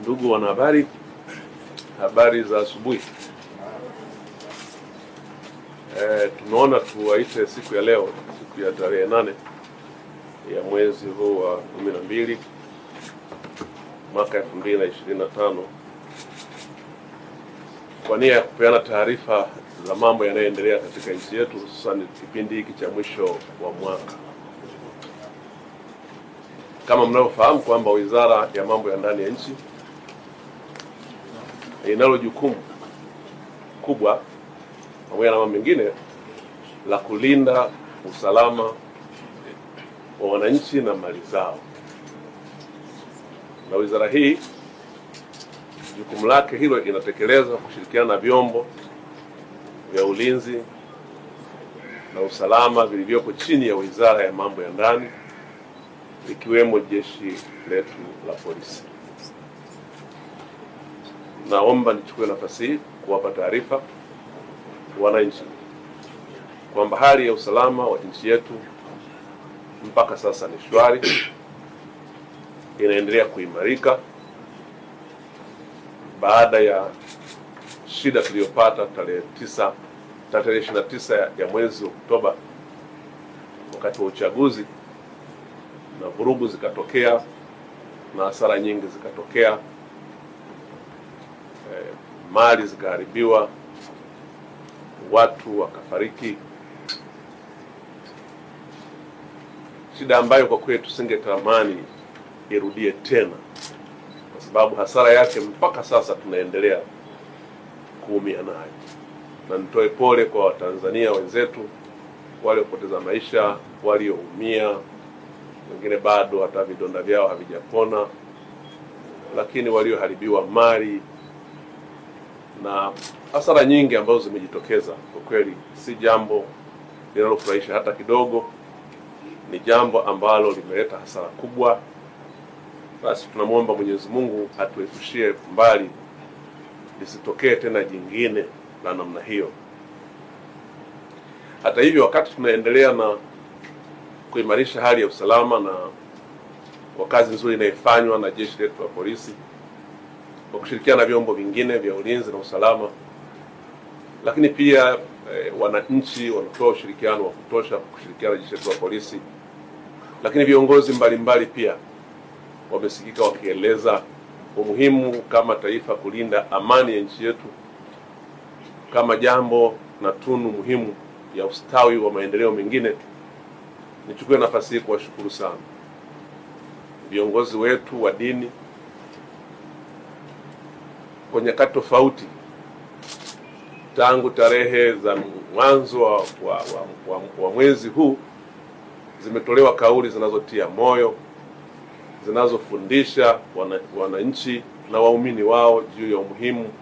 Ndugu wanahabari, habari za asubuhi. Tumeona tuwaite siku ya leo, siku ya tarehe 8 ya mwezi huu wa 12 mwaka 2025 kwa nia ya kupeana taarifa za mambo yanayoendelea katika nchi yetu, hususan kipindi hiki cha mwisho wa mwaka. Kama mnavyofahamu kwamba Wizara ya Mambo ya Ndani ya Nchi inalo jukumu kubwa pamoja na mambo mengine la kulinda usalama wa wananchi na mali zao. Na wizara hii jukumu lake hilo inatekeleza kushirikiana na vyombo vya ulinzi na usalama vilivyoko chini ya Wizara ya Mambo ya Ndani, ikiwemo jeshi letu la polisi. Naomba nichukue nafasi hii kuwapa taarifa wananchi kwamba hali ya usalama wa nchi yetu mpaka sasa ni shwari, inaendelea kuimarika baada ya shida tuliyopata tarehe 29 ya mwezi Oktoba wakati wa uchaguzi, na vurugu zikatokea na hasara nyingi zikatokea, mali zikaharibiwa, watu wakafariki, shida ambayo kwa kweli tusingetamani irudie tena, kwa sababu hasara yake mpaka sasa tunaendelea kuumia nayo. Na nitoe pole kwa Watanzania wenzetu waliopoteza maisha, walioumia, wengine bado hata vidonda vyao havijapona, lakini walioharibiwa mali na hasara nyingi ambazo zimejitokeza, kwa kweli si jambo linalofurahisha hata kidogo. Ni jambo ambalo limeleta hasara kubwa. Basi tunamwomba Mwenyezi Mungu atuepushie mbali lisitokee tena jingine la namna hiyo. Hata hivyo, wakati tunaendelea na kuimarisha hali ya usalama na kwa kazi nzuri inayofanywa na jeshi letu la polisi kwa kushirikiana na vyombo vingine vya ulinzi na usalama, lakini pia wananchi wanatoa ushirikiano wa kutosha kushirikiana na jeshi letu la polisi, lakini viongozi mbalimbali pia wamesikika wakieleza umuhimu kama taifa kulinda amani ya nchi yetu kama jambo na tunu muhimu ya ustawi wa maendeleo mengine. Nichukue nafasi hii kuwashukuru sana viongozi wetu wa dini kwa nyakati tofauti tangu tarehe za mwanzo wa mwezi huu. Zimetolewa kauli zinazotia moyo, zinazofundisha wananchi na waumini wao juu ya umuhimu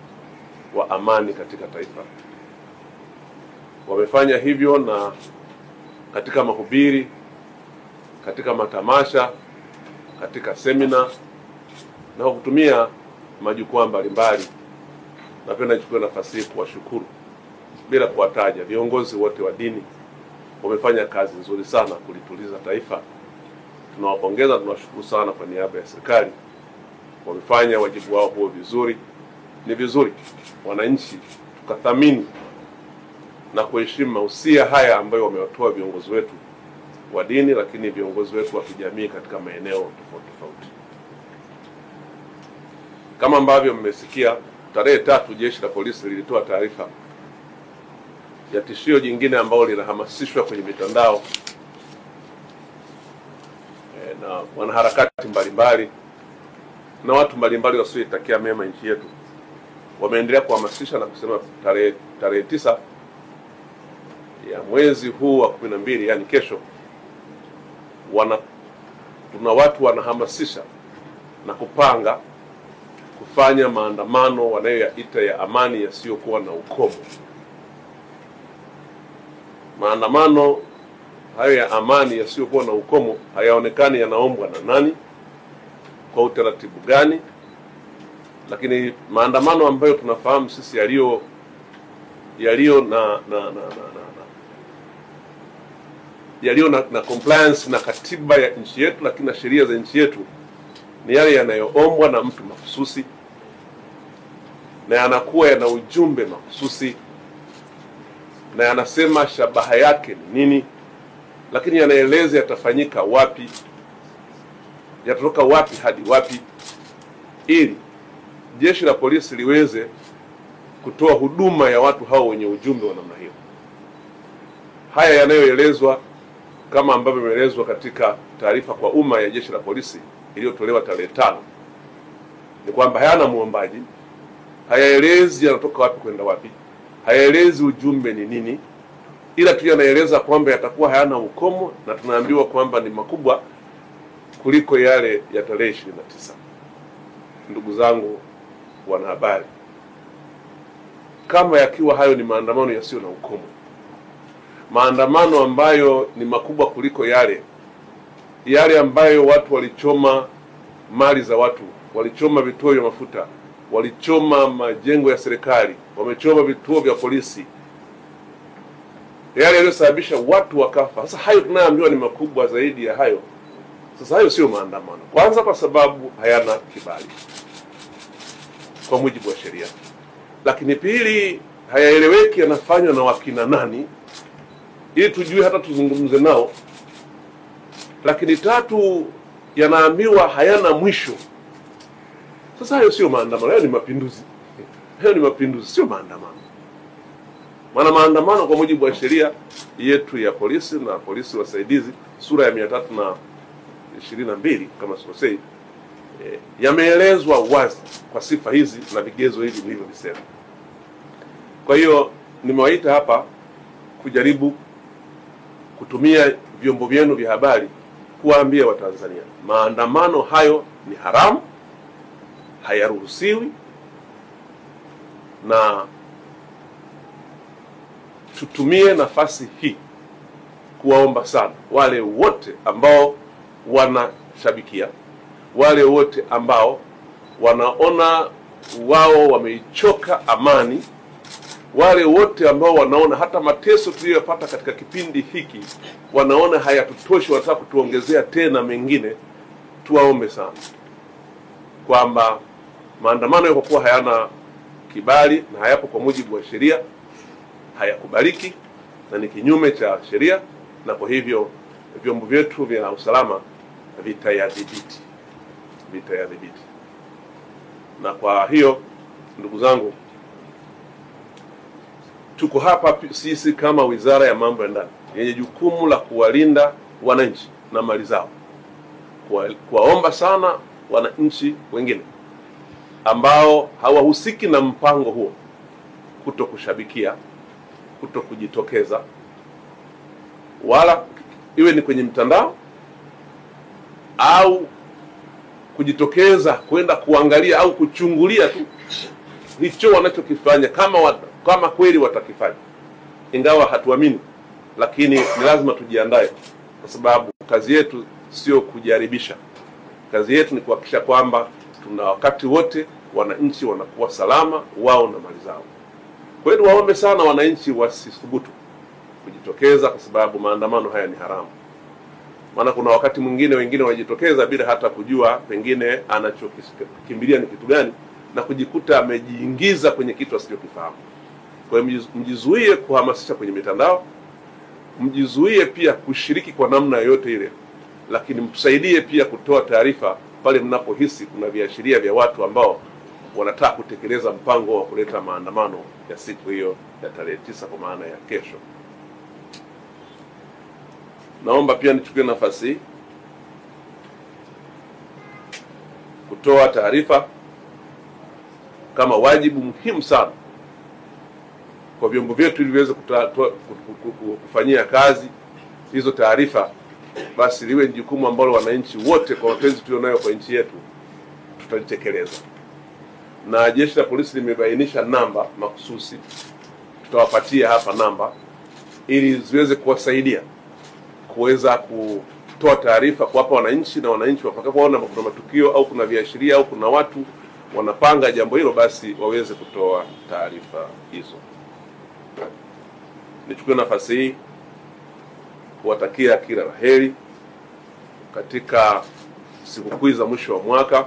wa amani katika taifa. Wamefanya hivyo na katika mahubiri, katika matamasha, katika semina na kutumia majukwaa mbalimbali. Napenda nichukue nafasi hii kuwashukuru bila kuwataja viongozi wote wa dini. Wamefanya kazi nzuri sana kulituliza taifa. Tunawapongeza, tunawashukuru sana kwa niaba ya serikali. Wamefanya wajibu wao huo vizuri. Ni vizuri wananchi tukathamini na kuheshimu mahusia haya ambayo wamewatoa viongozi wetu wa dini, lakini viongozi wetu wa kijamii katika maeneo tofauti tofauti. Kama ambavyo mmesikia, tarehe 3 jeshi la polisi lilitoa taarifa ya tishio jingine ambalo linahamasishwa kwenye mitandao na wanaharakati mbalimbali na watu mbalimbali wasioitakia mema nchi yetu. Wameendelea kuhamasisha na kusema tarehe 9 ya mwezi huu wa 12, yani kesho, tuna watu wanahamasisha na kupanga kufanya maandamano wanayoyaita ya amani yasiyokuwa na ukomo. Maandamano hayo ya amani yasiyokuwa na ukomo hayaonekani yanaombwa na nani, kwa utaratibu gani, lakini maandamano ambayo tunafahamu sisi yaliyo na compliance na katiba ya nchi yetu, lakini na sheria za nchi yetu, ni yale yanayoombwa na mtu mahususi na yanakuwa yana ujumbe mahususi na yanasema shabaha yake ni nini, lakini yanaeleza yatafanyika wapi, yatatoka wapi hadi wapi, ili jeshi la polisi liweze kutoa huduma ya watu hao wenye ujumbe wa namna hiyo. Haya yanayoelezwa kama ambavyo imeelezwa katika taarifa kwa umma ya jeshi la polisi iliyotolewa tarehe 5 ni kwamba hayana muombaji, hayaelezi yanatoka wapi kwenda wapi, hayaelezi ujumbe ni nini, ila tu yanaeleza kwamba yatakuwa hayana ukomo, na tunaambiwa kwamba ni makubwa kuliko yale ya tarehe 29. Ndugu zangu wanahabari, kama yakiwa hayo ni maandamano yasiyo na ukomo, maandamano ambayo ni makubwa kuliko yale ambayo watu walichoma mali za watu, walichoma vituo vya mafuta, walichoma majengo ya serikali, wamechoma vituo vya polisi, yale yaliyosababisha watu wakafa. Sasa hayo tunayoambiwa ni makubwa zaidi ya hayo. Sasa hayo sio maandamano. Kwanza kwa sababu hayana kibali kwa mujibu wa sheria, lakini pili hayaeleweki yanafanywa na wakina nani ili tujue hata tuzungumze nao, lakini tatu yanaambiwa hayana mwisho. Sasa hayo sio maandamano, hayo ni mapinduzi. Hayo ni mapinduzi, sio maandamano. Maana maandamano kwa mujibu wa sheria yetu ya polisi na polisi wasaidizi sura ya 322 kama sikosei, yameelezwa wazi kwa sifa hizi na vigezo hivi nilivyovisema. Kwa hiyo nimewaita hapa kujaribu kutumia vyombo vyenu vya habari kuwaambia Watanzania maandamano hayo ni haramu, hayaruhusiwi, na tutumie nafasi hii kuwaomba sana wale wote ambao wanashabikia, wale wote ambao wanaona wao wameichoka amani, wale wote ambao wanaona hata mateso tuliyopata katika kipindi hiki wanaona hayatutoshi, wanataka kutuongezea tena mengine, tuwaombe sana kwamba maandamano kwa kuwa hayana kibali na hayapo kwa mujibu wa sheria, hayakubaliki na ni kinyume cha sheria, na kwa hivyo vyombo vyetu vya usalama vitayadhibiti. Na kwa hiyo ndugu zangu, tuko hapa sisi kama Wizara ya Mambo ya Ndani yenye jukumu la kuwalinda wananchi na mali zao, kuwaomba sana wananchi wengine ambao hawahusiki na mpango huo kutokushabikia, kutokujitokeza, wala iwe ni kwenye mtandao au kujitokeza kwenda kuangalia au kuchungulia tu hicho wanachokifanya, kama kweli watakifanya, ingawa hatuamini, lakini ni lazima tujiandae, kwa sababu kazi yetu sio kujaribisha. Kazi yetu ni kuhakikisha kwamba tuna wakati wote wananchi wanakuwa salama wao na mali zao. Kwa hiyo waombe sana wananchi wasithubutu kujitokeza, kwa sababu maandamano haya ni haramu. Maana kuna wakati mwingine wengine wanajitokeza bila hata kujua pengine anachokimbilia ni kitu gani, na kujikuta amejiingiza kwenye kitu asichokifahamu. Kwa hiyo mjizuie kuhamasisha kwenye mitandao, mjizuie pia kushiriki kwa namna yoyote ile, lakini mtusaidie pia kutoa taarifa pale mnapohisi kuna viashiria vya watu ambao wanataka kutekeleza mpango wa kuleta maandamano ya siku hiyo ya tarehe 9 kwa maana ya kesho. Naomba pia nichukue nafasi hii kutoa taarifa kama wajibu muhimu sana kwa vyombo vyetu ili viweze kufanyia kazi hizo taarifa. Basi liwe jukumu ambalo wananchi wote kwa mapenzi tulionayo kwa nchi yetu tutalitekeleza. Na jeshi la polisi limebainisha namba mahususi, tutawapatia hapa namba ili ziweze kuwasaidia kuweza kutoa taarifa kwa hapa wananchi, na wananchi watakapoona kuna matukio au kuna viashiria au kuna watu wanapanga jambo hilo, basi waweze kutoa taarifa hizo. Nichukue nafasi hii kuwatakia kila laheri katika sikukuu za mwisho wa mwaka,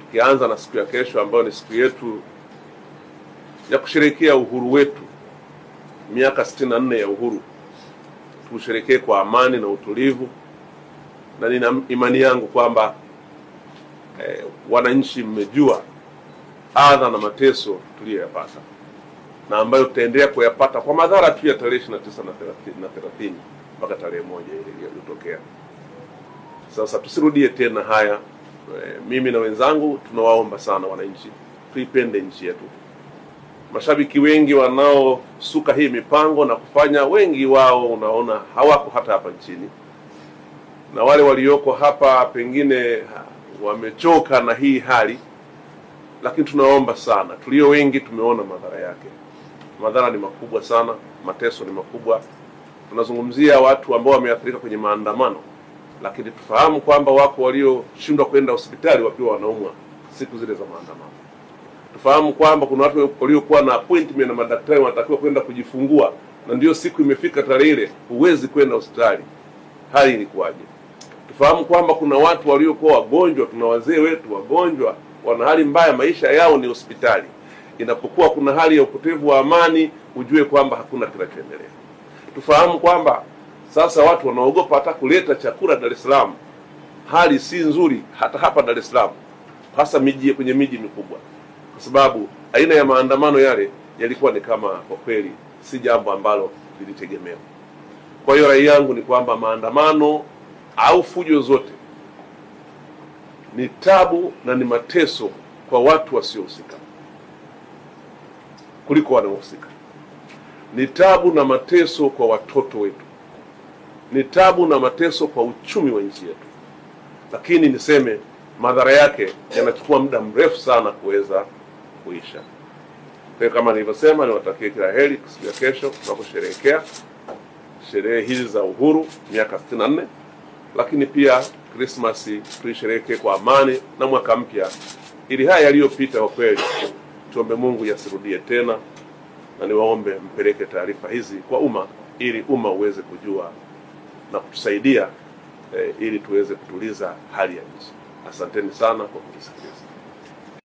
tukianza na siku ya kesho ambayo ni siku yetu ya kusherehekea uhuru wetu, miaka 64 ya uhuru. Tusherehekee kwa amani na utulivu, na nina imani yangu kwamba wananchi mmejua adha na mateso tuliyoyapata na ambayo tutaendelea kuyapata kwa madhara tu ya tarehe 29 na 30 mpaka tarehe 1 ile iliyotokea. Sasa tusirudie tena haya. Mimi na wenzangu tunawaomba sana wananchi, tuipende nchi yetu. Mashabiki wengi wanaosuka hii mipango na kufanya, wengi wao unaona hawako hata hapa nchini, na wale walioko hapa pengine wamechoka na hii hali, lakini tunaomba sana, tulio wengi tumeona madhara yake. Madhara ni makubwa sana, mateso ni makubwa. Tunazungumzia watu ambao wameathirika kwenye maandamano, lakini tufahamu kwamba wako walioshindwa kwenda hospitali wakiwa wanaumwa siku zile za maandamano. Tufahamu kwamba kuna watu waliokuwa na appointment na madaktari wanatakiwa kwenda kujifungua, na ndio siku imefika tarehe ile huwezi kwenda hospitali. Hali ilikuwaje? Tufahamu kwamba kuna watu waliokuwa wagonjwa, tuna wazee wetu wagonjwa, wana hali mbaya, maisha yao ni hospitali. Inapokuwa kuna hali ya upotevu wa amani, ujue kwamba hakuna kinachoendelea. Tufahamu kwamba sasa watu wanaogopa hata kuleta chakula Dar es Salaam. Hali si nzuri hata hapa Dar es Salaam, hasa kwenye miji mikubwa, kwa sababu aina ya maandamano yale yalikuwa ni kama, kwa kweli si jambo ambalo lilitegemewa. Kwa hiyo rai yangu ni kwamba maandamano au fujo zote ni tabu na ni mateso kwa watu wasiohusika kuliko wanaohusika. Ni tabu na mateso kwa watoto wetu, ni tabu na mateso kwa uchumi wa nchi yetu, lakini niseme madhara yake yanachukua muda mrefu sana kuweza kuisha. Kwa kama nilivyosema, niwatakie kila heri siku ya kesho tunaposherehekea sherehe hizi za uhuru miaka 64, lakini pia Christmas tuisherehekee kwa amani na mwaka mpya, ili haya yaliyopita kwa kweli tuombe Mungu yasirudie tena, na niwaombe mpeleke taarifa hizi kwa umma ili umma uweze kujua na kutusaidia ili tuweze kutuliza hali ya nchi. Asanteni sana kwa kunisikiliza.